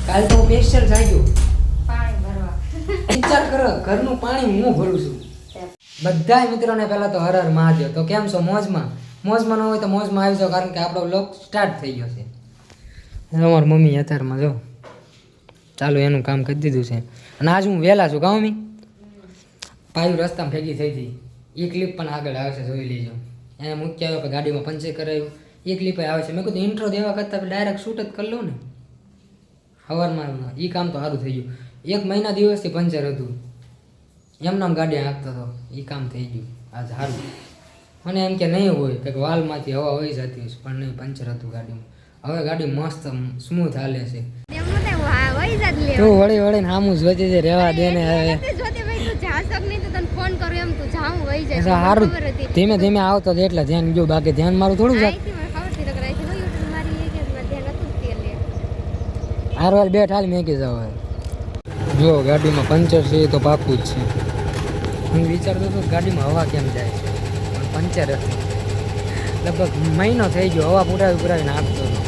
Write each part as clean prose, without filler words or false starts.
કાલ તો હું સ્પેશિયલ જાગ્યો પાણી ભરવા. વિચાર કરો ઘરનું પાણી હું ભરું છું. બધા મિત્રોને પહેલા તો હર હર મહાદેવ. તો કેમ છો? મોજમાં? મોજમાં ન હોય તો મોજમાં આવી જાઓ, કારણ કે આપણો બ્લોગ સ્ટાર્ટ થઈ ગયો છે. અમારી મમ્મી અત્યારમાં જો ચાલો એનું કામ કરી દીધું છે. અને આજ હું વહેલા છું. ગામ પાયું રસ્તામાં ભેગી થઈ હતી. એ ક્લિપ પણ આગળ આવે છે, જોઈ લેજો. એને મૂક્યા આવ્યો, ગાડીમાં પંચર કરાવ્યું. એ ક્લિપ આવે છે. મેં કીધું ઇન્ટ્રો દેવા કરતાં ડાયરેક્ટ શૂટ જ કરી લઉં ને સવારમાં. એ કામ તો સારું થઈ ગયું. 1 મહિના દિવસથી પંચર હતું, એમનામ ગાડી હાંકતો હતો. એ કામ થઈ ગયું આજ સારું. મને એમ કે નહીં હોય કે વાલમાંથી હવા વહી જતી હશે, પણ નહીં, પંચર હતું ગાડીમાં. હવે ગાડી મસ્ત સ્મૂથ હાલે છે. તું વળી વળીને સામું જોતી છે, રહેવા દે ને. હવે સારું ધીમે ધીમે આવતો હતો એટલે ધ્યાન ગયું, બાકી ધ્યાન મારું થોડું જાય. હારવાર બે ઠાલ મેકી જાવ. જો ગાડીમાં પંચર છે તો પાકું જ છે. હું વિચારતો હતો ગાડીમાં હવા કેમ જાય છે, પણ પંચર હતું. લગભગ મહિનો થઈ ગયો હવા પુરાવીને આપતો હતો.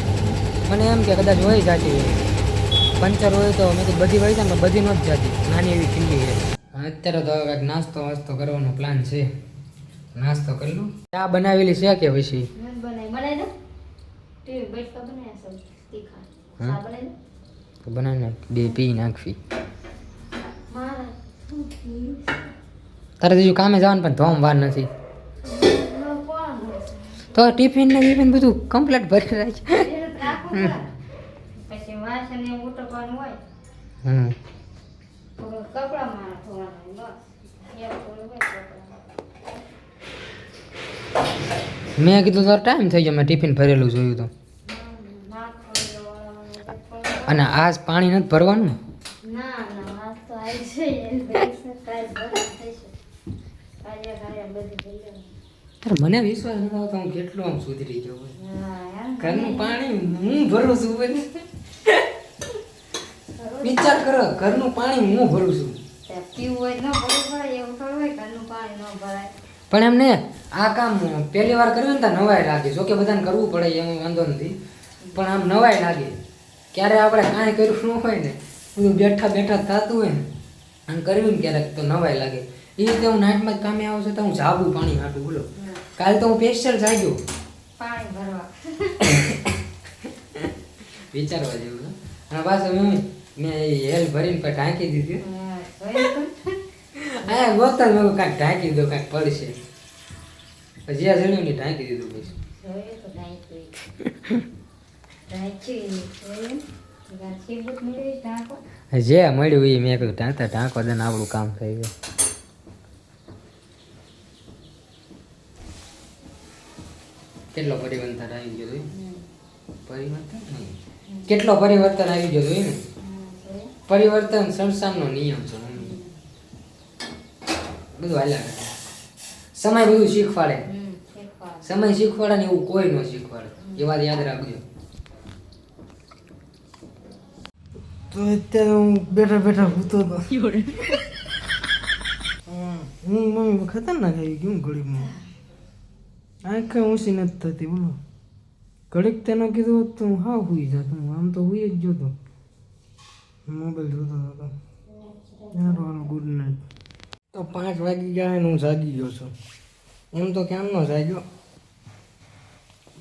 મને એમ કે કદાચ વહી જતી હોય, પંચર હોય તો મેં તો બધી વહી જાય ને, બધી નથી જતી. નાની એવી ખીલ્લી છે. અત્યારે તો કંઈક નાસ્તો વાસ્તો કરવાનો પ્લાન છે. નાસ્તો કરી લઉં. ચા બનાવેલી છે કે પછી બનાવી નાખ, બે પી નાખવી. તારે બીજું કામે જવાનું પણ ધોમ વાર નથી તો ટિફિન ને ટિફિન બધું કમ્પ્લીટ ભરી રહે છે. મેં કીધું તારો ટાઈમ થઈ ગયો, મેં ટિફિન ભરેલું જોયું તો. અને આજ પાણી નથી ભરવાનું ને? મને વિશ્વાસ નથી આવતો હું કેટલું આમ સુધરી ગયો. ઘરનું પાણી હું ભરું છું. વિચાર કરો, ઘરનું પાણી હું ભરું છું. પણ એમને આ કામ પહેલી વાર કર્યું ને તો નવાઈ લાગે. જોકે બધાને કરવું પડે એમાં વાંધો નથી, પણ આમ નવાઈ લાગે. ક્યારે આપણે કાંઈ કર્યું ન હોય ને, બધું બેઠા બેઠા થતું હોય ને, અને કર્યું ને ક્યારેક તો નવાઈ લાગે. એ રીતે હું નાઇટમાં જ કામે આવું છું તો હું જાગું પાણી હાટું. બોલો, કાલ તો હું સ્પેશિયલ જાગ્યો પાણી ભરવા. વિચારવા જેવું. અને પાછું મમ્મી મેં હેલ ભરીને પછી ઢાંકી દીધી. હા ગોતલ મેં કાંઈક ઢાંકી દો, કાંઈક પડશે. જ્યાં જણ્યું ને ઢાંકી દીધું પછી. જે મળ્યું એ મેં કહ્યું ઢાંકતા ઢાંકો દે ને આપણું કામ થઈ ગયું. કેટલો પરિવર્તન આવી ગયો જોયું? પરિવર્તન નહીં, કેટલો પરિવર્તન આવી ગયો જોયું ને? પરિવર્તન સંસારનો નિયમ છે. બધું હાલ્યા કરે. સમય બધું શીખવાડે. સમય શીખવાડે ને એવું કોઈ ન શીખવાડે. એ વાત યાદ રાખજો. તો અત્યારે હું બેઠા બેઠા સૂતો હતો. હું મમ્મી ખતરનાક આવી ગયું ઘડીકમાં. આંખ ઊંચી નથી થતી. બોલો, ઘડીક તેનો કીધું હોત તો હું હા સુઈ જાત. હું આમ તો સુઈ જ જોતો, મોબાઈલ જોતો હતો. હાલો ગુડ નાઇટ. તો 5 વાગી ગયા ને હું જાગી ગયો છું. એમ તો ક્યાં ન જાગ્યો,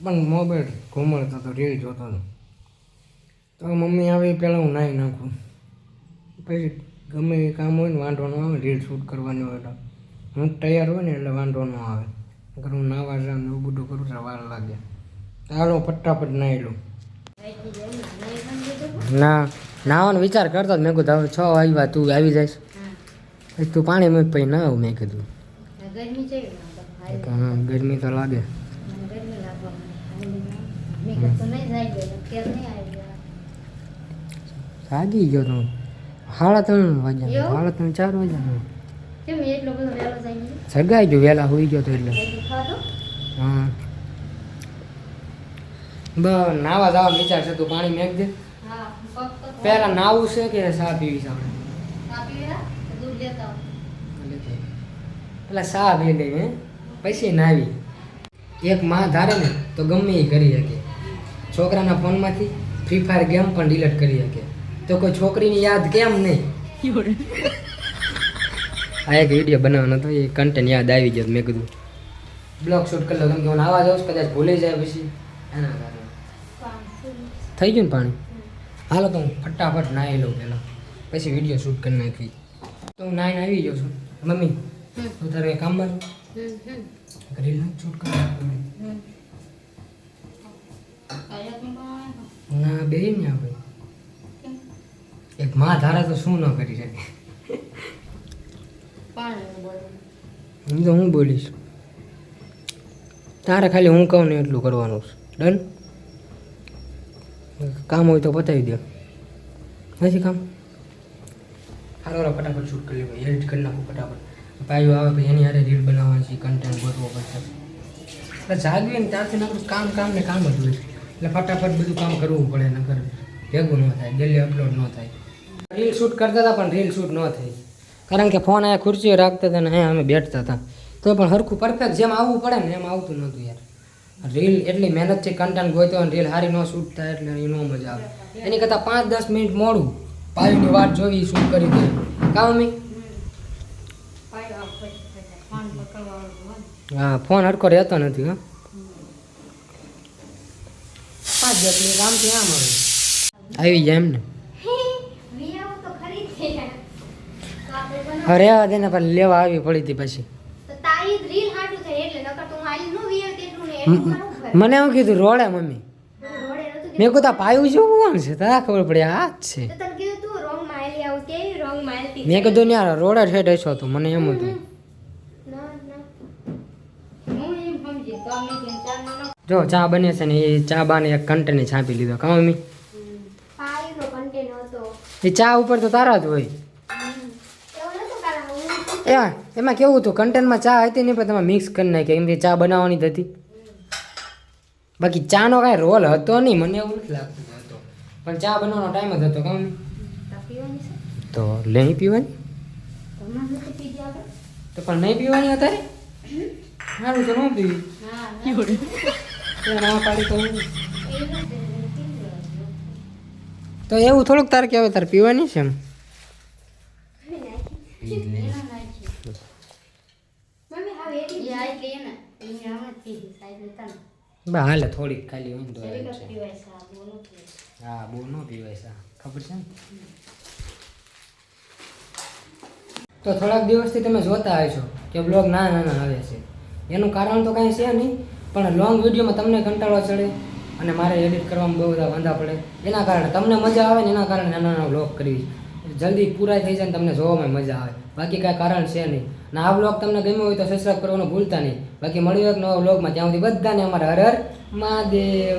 પણ મોબાઈલ ઘુમાડતો હતો, રીલ જોતો હતો. તો મમ્મી આવે પહેલાં હું નાહી નાખું, પછી ગમે એ કામ હોય ને વાંધો ન આવે. રીલ શૂટ કરવાની હોય તો હું તૈયાર હોય ને એટલે વાંધો ન આવે. અગર હું નાવા જાઉં એવું બધું કરું તો વાર લાગે. ચાલો ફટાફટ નાહી લઉં. ના નાવાનો વિચાર કરતો મેં કીધું હવે 6 વાગ્યા તું આવી જઈશ, તું પાણી મેં પછી ના આવું. મેં કીધું હા ગરમી તો લાગે. જાગી ગયો તો 3:30 વાગ્યા, 3:30 4 વાગ્યા સગાઈ ગયો. વહેલા હોઈ ગયો તો એટલે હા. નાવા જવાનો વિચાર છે. તું પાણી મેક દે. પહેલા નાવું છે કે ચા પીવી છે? પેલા ચા પી લઈ પછી નાવી. એક માં ધારે ને તો ગમે એ કરી શકે. છોકરાના ફોનમાંથી ફ્રી ફાયર ગેમ પણ ડિલીટ કરી શકે. તો કોઈ છોકરીની યાદ કેમ નહીં? આ એક વિડીયો બનાવવાનો હતો, એ કન્ટેન્ટ યાદ આવી ગયો. મેં કીધું બ્લોગ શૂટ કરી લો, કેમ કે હું આવા જાઉં કદાચ ભૂલી જાય પછી એના કારણે. થઈ ગયું ને પાણી? હાલો તો હું ફટાફટ નાહી લઉં પહેલાં, પછી વિડીયો શૂટ કરી નાખી. તો હું નાહીને આવી ગયો છું. મમ્મી તું તારે કામમાં રીલ શૂટ કરવા ના બે ને આપણે એક માં ધારા તો શું ન કરી શકે. હું તો હું બોલીશ, તારે ખાલી હું કહું ને એટલું કરવાનું છે. ડન? કામ હોય તો પતાવી દે. નથી કામ? હારો ફટાફટ શૂટ કરી લેવું, એડિટ કરી નાખું ફટાફટ. પાયો આવે પછી એની હારે રીલ બનાવવાની છે, કન્ટેન્ટ ગોતવો પડશે. એટલે જાગવીએ ને ત્યારથી આપણું કામ ને કામ જ હોય. એટલે ફટાફટ બધું કામ કરવું પડે, નકર ભેગું ન થાય, ડેલી અપલોડ ન થાય. રીલ શૂટ કરતા હતા પણ રીલ શૂટ ન થઈ, કારણ કે ફોન અહીંયા ખુરશીઓ રાખતા હતા ને અહીંયા અમે બેઠતા હતા. તો પણ હરખું પરફેક્ટ જેમ આવવું પડે ને એમ આવતું નહોતું યાર. રીલ એટલી મહેનતથી કન્ટેન્ટ ગોતો અને રીલ સારી ન શૂટ થાય એટલે એ ન મજા આવે. એની કરતાં 5-10 મિનિટ મોડું પાયુની વાત જોવી, શૂટ કરી દે. કામ મમ્મી? હા, ફોન હરખો રહેતો નથી. હા, 5-10 મિનિટ આમથી આમ આવી જાય એમ ને. અરે દે ને પણ લેવા આવી પડી હતી પછી. મને એવું કીધું રોડે મમ્મી. મેં કીધું પાયું જેવું કોણ છે? તારા ખબર પડી આ જ છે. મેં કીધું ને યાર રોડે ઠેઠ છો તો મને એમ હતું. જો ચા બને છે ને એ ચા બાને એક કન્ટેને છાપી લીધો. કાં મમ્મી? એ ચા ઉપર તો તારા જ હોય. એમાં કેવું હતું, કન્ટેન્ટમાં ચા હતી નહીં પણ તમે મિક્સ કરી નાખી, એમ ચા બનાવવાની જ હતી. બાકી ચાનો કાંઈ રોલ હતો નહીં, મને એવું નથી લાગતું હતો, પણ ચા બનાવવાનો ટાઈમ જ હતો. કામ તો નહીં પીવાની તો પણ નહીં પીવાની અત્યારે સારું તો ન પીવી. ના પાડી તો એવું થોડુંક તારે કહેવાય, તારે પીવાની છે એમ. બા હાલે થોડીક ખાલી હોય તો હા, બહુ ન પીવાય છે, ખબર છે ને. તો થોડાક દિવસથી તમે જોતા આવશો કે બ્લોગ નાના આવે છે. એનું કારણ તો કાંઈ છે નહીં, પણ લોંગ વિડીયોમાં તમને કંટાળો ચડે અને મારે એડિટ કરવામાં બહુ બધા વાંધા પડે. એના કારણે તમને મજા આવે ને એના કારણે નાના બ્લોગ કરવી જલ્દી પૂરા થઈ જાય ને તમને જોવામાં મજા આવે. બાકી કાંઈ કારણ છે નહીં. ને આ બ્લોગ તમને ગમ્યો હોય તો સબસ્ક્રાઈબ કરવાનું ભૂલતા નહીં. બાકી મળ્યું એક નવા બ્લોગમાં, ત્યાં સુધી બધાને અમારા હર હર મહાદેવ.